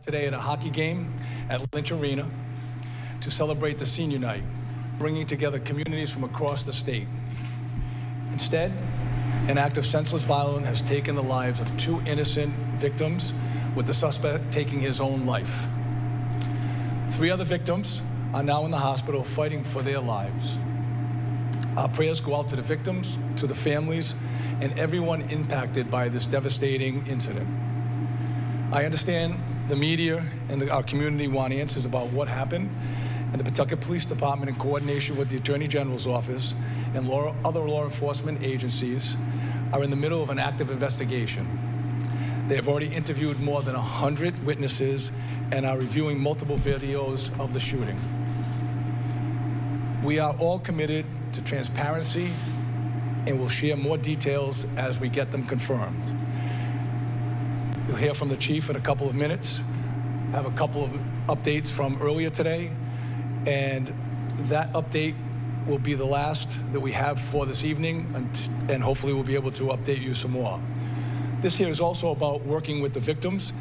Today at a hockey game at Lynch Arena to celebrate the senior night, bringing together communities from across the state. Instead, an act of senseless violence has taken the lives of two innocent victims, with the suspect taking his own life. 3 other victims are now in the hospital fighting for their lives. Our prayers go out to the victims, to the families, and everyone impacted by this devastating incident. I understand the media and our community want answers about what happened, and the Pawtucket Police Department, in coordination with the Attorney General's office and other law enforcement agencies, are in the middle of an active investigation. They have already interviewed more than 100 witnesses and are reviewing multiple videos of the shooting. We are all committed to transparency and will share more details as we get them confirmed. You'll hear from the chief in a couple of minutes, have a couple of updates from earlier today, and that update will be the last that we have for this evening, and hopefully we'll be able to update you some more. This here is also about working with the victims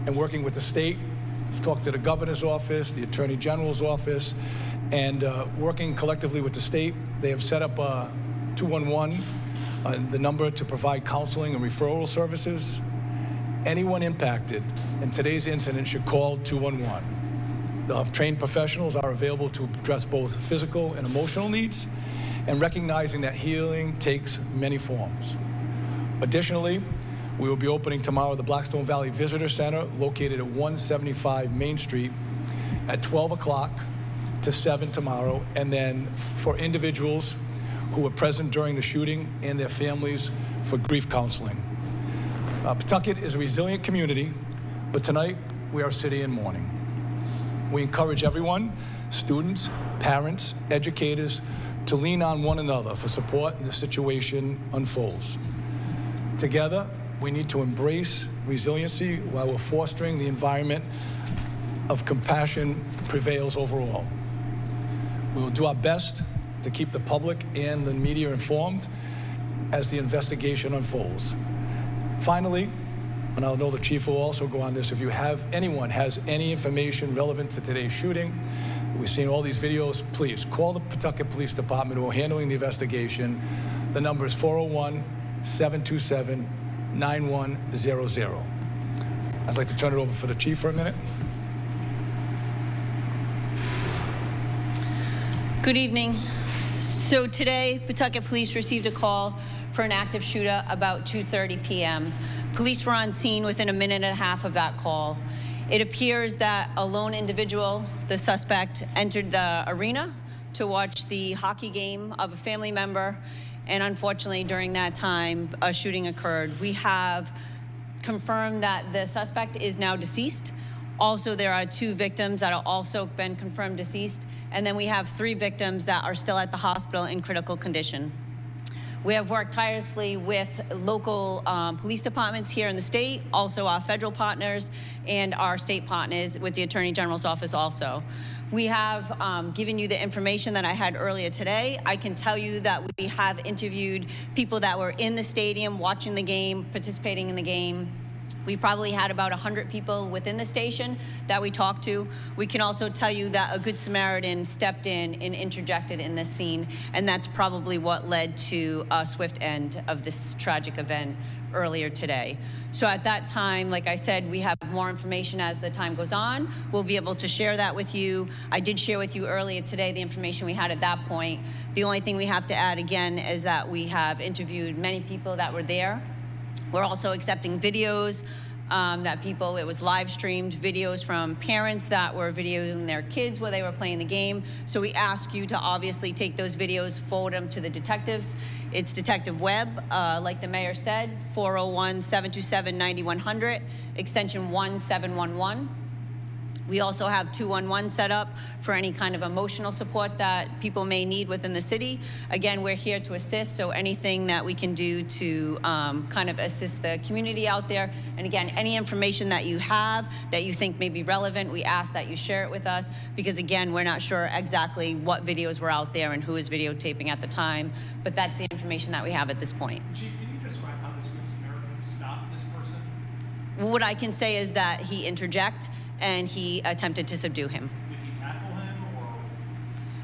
and working with the state. I've talked to the governor's office, the attorney general's office, and working collectively with the state. They have set up a 211, the number to provide counseling and referral services. Anyone impacted in today's incident should call 211. The trained professionals are available to address both physical and emotional needs, and recognizing that healing takes many forms. Additionally, we will be opening tomorrow the Blackstone Valley Visitor Center, located at 175 Main Street, at 12 o'clock to 7 tomorrow, and then for individuals who were present during the shooting and their families for grief counseling. Pawtucket is a resilient community, but tonight we are a city in mourning. We encourage everyone, students, parents, educators, to lean on one another for support as the situation unfolds. Together, we need to embrace resiliency while we're fostering the environment of compassion prevails overall. We will do our best to keep the public and the media informed as the investigation unfolds. Finally, and I'll know the chief will also go on this, if anyone has any information relevant to today's shooting, we've seen all these videos, please call the Pawtucket Police Department who are handling the investigation. The number is 401-727-9100. I'd like to turn it over for the chief for a minute. Good evening. So today, Pawtucket Police received a call for an active shooter about 2:30 p.m. Police were on scene within a minute and a half of that call. It appears that a lone individual, the suspect, entered the arena to watch the hockey game of a family member, and unfortunately during that time a shooting occurred. We have confirmed that the suspect is now deceased. Also, there are 2 victims that have also been confirmed deceased, and then we have 3 victims that are still at the hospital in critical condition. We have worked tirelessly with local police departments here in the state, also our federal partners and our state partners with the Attorney General's office also. We have given you the information that I had earlier today. I can tell you that we have interviewed people that were in the stadium watching the game, participating in the game. We probably had about 100 people within the station that we talked to. We can also tell you that a Good Samaritan stepped in and interjected in this scene, and that's probably what led to a swift end of this tragic event earlier today. So at that time, like I said, we have more information as the time goes on. We'll be able to share that with you. I did share with you earlier today the information we had at that point. The only thing we have to add again is that we have interviewed many people that were there. We're also accepting videos it was live streamed videos from parents that were videoing their kids while they were playing the game. So we ask you to obviously take those videos, forward them to the detectives. It's Detective Webb, like the mayor said, 401-727-9100, extension 1711. We also have 211 set up for any kind of emotional support that people may need within the city. Again, we're here to assist, so anything that we can do to kind of assist the community out there. And again, any information that you have that you think may be relevant, we ask that you share it with us, because again, we're not sure exactly what videos were out there and who was videotaping at the time, but that's the information that we have at this point. Chief, can you describe how this Good Samaritan stopped this person? What I can say is that he interjected and he attempted to subdue him. Did he tackle him, or?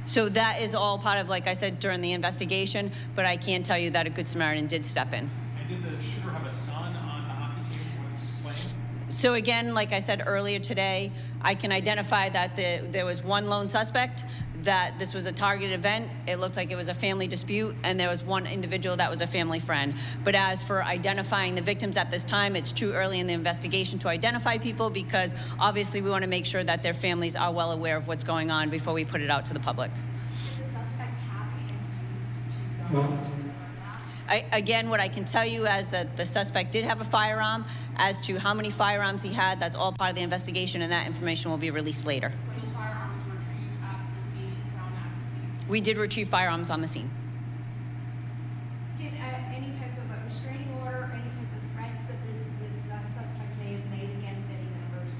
So that is all part of, like I said, during the investigation, but I can tell you that a Good Samaritan did step in. And did the shooter have a son on the hockey team when he was playing? So again, like I said earlier today, I can identify that there was one lone suspect, that this was a targeted event. It looked like it was a family dispute, and there was one individual that was a family friend. But as for identifying the victims at this time, it's too early in the investigation to identify people, because obviously we want to make sure that their families are well aware of what's going on before we put it out to the public. Did the suspect have interviews to go to? Again, what I can tell you is that the suspect did have a firearm. As to how many firearms he had, that's all part of the investigation, and that information will be released later. Those firearms retrieved at the scene, found at the scene. We did retrieve firearms on the scene. Did any type of a restraining order, any type of threats that this suspect may have made against any members?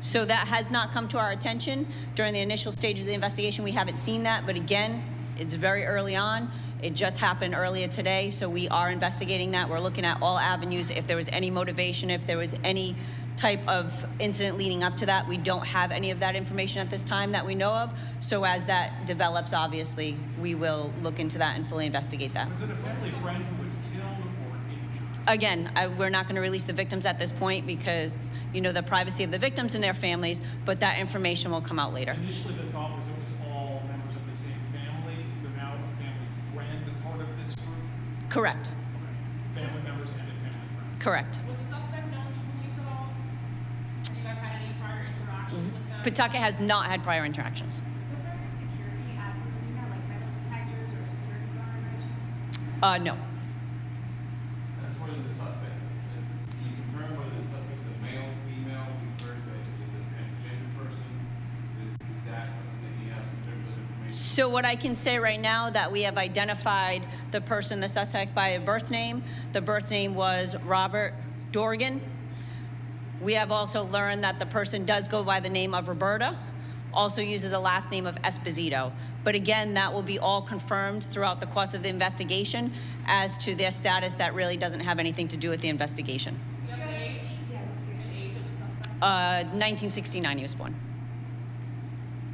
So that has not come to our attention during the initial stages of the investigation. We haven't seen that, but again, it's very early on. It just happened earlier today, so we are investigating that. We're looking at all avenues. If there was any motivation, if there was any type of incident leading up to that, we don't have any of that information at this time that we know of. So as that develops, obviously, we will look into that and fully investigate that. Was it a family friend who was killed or injured? Again, we're not going to release the victims at this point because, you know, the privacy of the victims and their families, but that information will come out later. Initially, the thought was it was all members of the same family. Is there now a family friend part of this group? Correct. Okay. Family members and a family friend. Correct. Was the suspect known to police at all? Have you guys had any prior interactions with them? Pawtucket has not had prior interactions. Was there any security at the arena, like metal detectors or security guard by chance? No. As for the suspect, can you confirm whether the suspect is a male, female? We've heard that it's a transgender person. Is that something that he has in terms of information? So what I can say right now that we have identified the person, the suspect, by a birth name. The birth name was Robert Dorgan. We have also learned that the person does go by the name of Roberta, also uses a last name of Esposito. But again, that will be all confirmed throughout the course of the investigation as to their status. That really doesn't have anything to do with the investigation. Do you have the age? Yeah, that's good. The age of the suspect? 1969 he was born.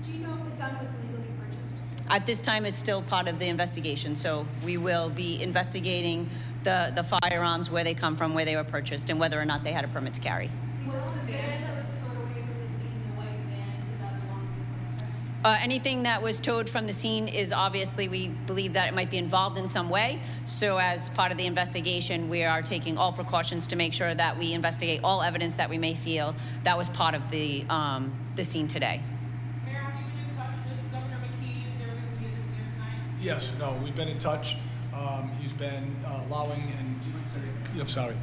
Do you know if the gun was legally purchased? At this time, it's still part of the investigation, so we will be investigating the firearms, where they come from, where they were purchased, and whether or not they had a permit to carry. Was the van that was towed away from the scene, the white van, did that belong to the suspect? Anything that was towed from the scene is obviously, we believe that it might be involved in some way. So as part of the investigation, we are taking all precautions to make sure that we investigate all evidence that we may feel that was part of the scene today. Mayor, have you been in touch with Governor McKee? Is there a reason he isn't here tonight? Yes, no, we've been in touch. He's been allowing and, I'm sorry.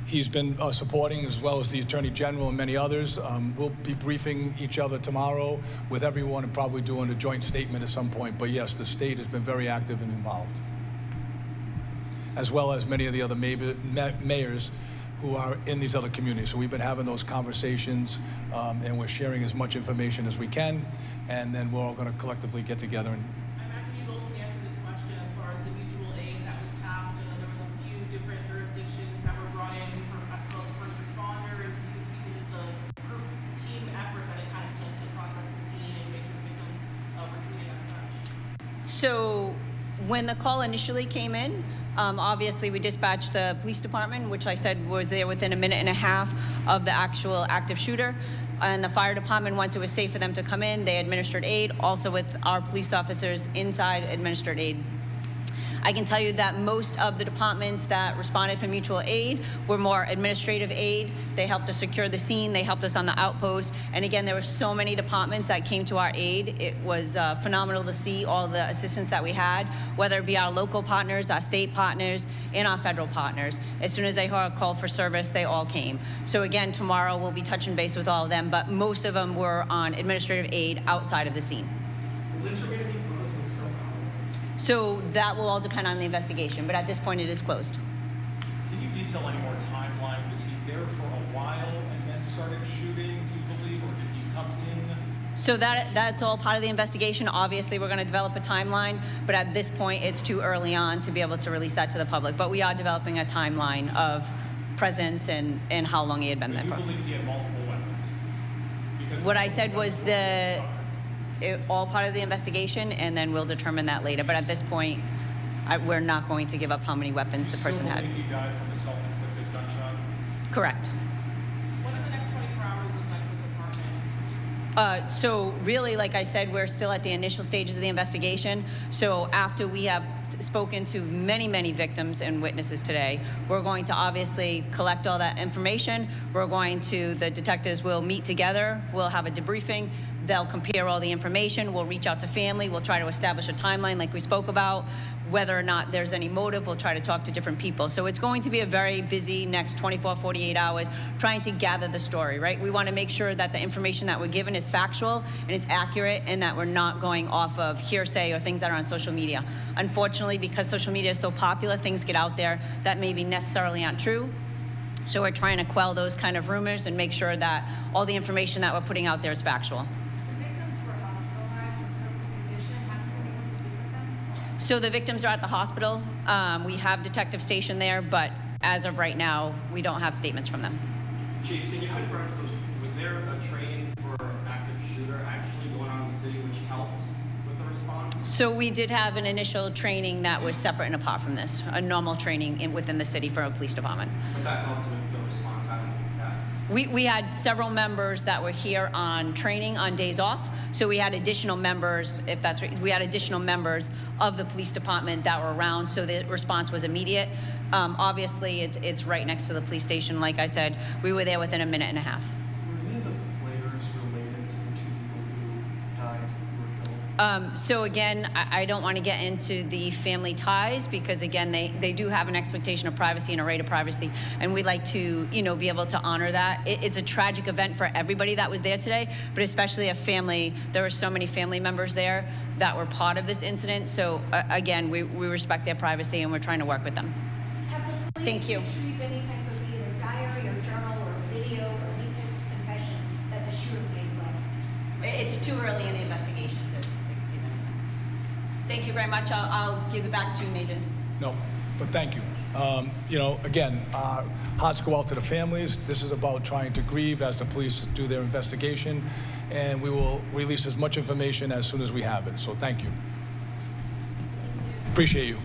He's been supporting, as well as the Attorney General and many others. We'll be briefing each other tomorrow with everyone and probably doing a joint statement at some point. But yes, the state has been very active and involved, as well as many of the other mayors who are in these other communities. So we've been having those conversations, and we're sharing as much information as we can, and then we're all going to collectively get together and I imagine you both can answer this question as far as the mutual aid that was tapped. There was a few different jurisdictions that were brought in as well as first responders. You can speak to just the group team effort that it kind of took to process the scene and make sure victims were treated as such. So when the call initially came in, obviously we dispatched the police department, which I said was there within a minute and a half of the actual active shooter. And the fire department, once it was safe for them to come in, they administered aid, also with our police officers inside administered aid. I can tell you that most of the departments that responded for mutual aid were more administrative aid. They helped us secure the scene. They helped us on the outpost. And again, there were so many departments that came to our aid. It was phenomenal to see all the assistance that we had, whether it be our local partners, our state partners, and our federal partners. As soon as they heard a call for service, they all came. So again, tomorrow we'll be touching base with all of them, but most of them were on administrative aid outside of the scene. So that will all depend on the investigation, but at this point it is closed. Can you detail any more timeline? Was he there for a while and then started shooting, do you believe, or did he come in? So that's all part of the investigation. Obviously, we're going to develop a timeline, but at this point it's too early on to be able to release that to the public. But we are developing a timeline of presence and how long he had been there But for. you believe he had multiple weapons? Because What I said was all part of the investigation, and then we'll determine that later. But at this point, we're not going to give up how many weapons the person had. You still believe he died from a self-inflicted gunshot? Correct. What do the next 24 hours look like for the department? So really, like I said, we're still at the initial stages of the investigation. So after we have spoken to many, many victims and witnesses today, we're going to obviously collect all that information. The detectives will meet together. We'll have a debriefing. They'll compare all the information. We'll reach out to family. We'll try to establish a timeline like we spoke about. Whether or not there's any motive, we'll try to talk to different people. So it's going to be a very busy next 24, 48 hours trying to gather the story, right? We want to make sure that the information that we're given is factual and it's accurate, and that we're not going off of hearsay or things that are on social media. Unfortunately, because social media is so popular, things get out there that maybe necessarily aren't true. So we're trying to quell those kind of rumors and make sure that all the information that we're putting out there is factual. The victims were hospitalized in critical condition. Have you been able to speak with them? So the victims are at the hospital. We have detectives stationed there, but as of right now, we don't have statements from them. Chief, can you confirm, so was there a training for active shooter actually going on in the city which helped with the response? So we did have an initial training that was separate and apart from this, a normal training within the city for a police department. But that helped with the response, having that. We had several members that were here on training on days off. So we had additional members, if that's right, we had additional members of the police department that were around, so the response was immediate. Obviously, it's right next to the police station. Like I said, we were there within a minute and a half. Were any of the players related to the two people who died, who were killed? So again, I don't want to get into the family ties because again, they do have an expectation of privacy and a right of privacy, and we'd like to, be able to honor that. It's a tragic event for everybody that was there today, but especially a family. There were so many family members there that were part of this incident. So again, we respect their privacy and we're trying to work with them. Have the police Thank you. retrieved any type of either diary or journal or video or any type of confession that the shooter made by? It's too early in the investigation to give anything. Thank you very much. I'll give it back to you, Major. No, but thank you. Again, our hearts go out to the families. This is about trying to grieve as the police do their investigation, and we will release as much information as soon as we have it. So thank you. Appreciate you.